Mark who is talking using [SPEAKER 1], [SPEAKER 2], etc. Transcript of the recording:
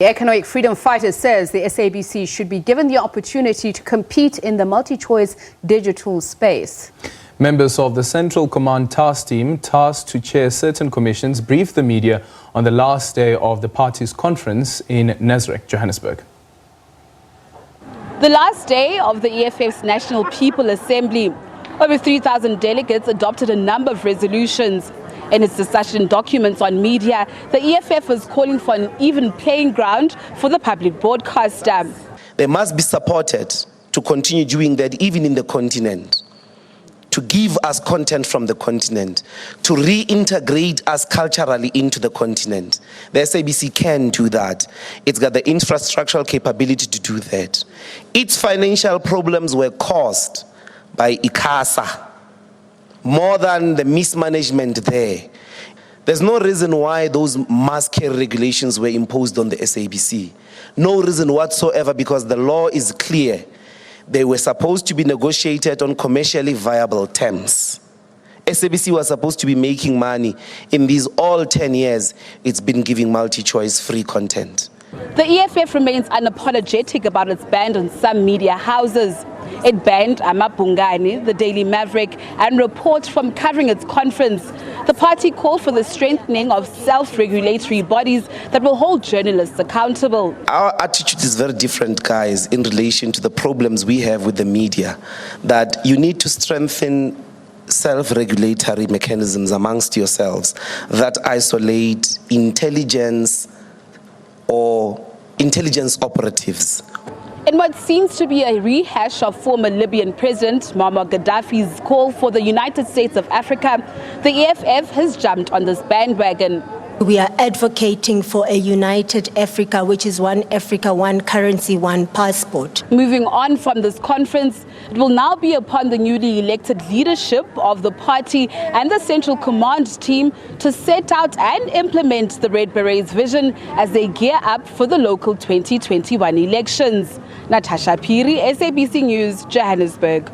[SPEAKER 1] The Economic Freedom Fighter says the SABC should be given the opportunity to compete in the Multichoice digital space.
[SPEAKER 2] Members of the Central Command Task Team, tasked to chair certain commissions, briefed the media on the last day of the party's conference in Nasrec, Johannesburg.
[SPEAKER 3] The last day of the EFF's National People Assembly, over 3,000 delegates adopted a number of resolutions. In its discussion documents on media, the EFF was calling for an even playing ground for the public broadcaster.
[SPEAKER 4] They must be supported to continue doing that even in the continent, to give us content from the continent, to reintegrate us culturally into the continent. The SABC can do that. It's got the infrastructural capability to do that. Its financial problems were caused by ICASA, more than the mismanagement there. There's no reason why those mass care regulations were imposed on the SABC. No reason whatsoever, because the law is clear. They were supposed to be negotiated on commercially viable terms. SABC was supposed to be making money. In these all 10 years, it's been giving Multichoice free content.
[SPEAKER 3] The EFF remains unapologetic about its ban on some media houses. It banned Amabungani, the Daily Maverick, and Report from covering its conference. The party called for the strengthening of self-regulatory bodies that will hold journalists accountable.
[SPEAKER 4] Our attitude is very different, guys, in relation to the problems we have with the media, that you need to strengthen self-regulatory mechanisms amongst yourselves that isolate intelligence or intelligence operatives.
[SPEAKER 3] In what seems to be a rehash of former Libyan President Muammar Gaddafi's call for the United States of Africa, the EFF has jumped on this bandwagon.
[SPEAKER 5] We are advocating for a united Africa, which is one Africa, one currency, one passport.
[SPEAKER 3] Moving on from this conference, it will now be upon the newly elected leadership of the party and the Central Command team to set out and implement the Red Berets' vision as they gear up for the local 2021 elections. Natasha Piri, SABC News, Johannesburg.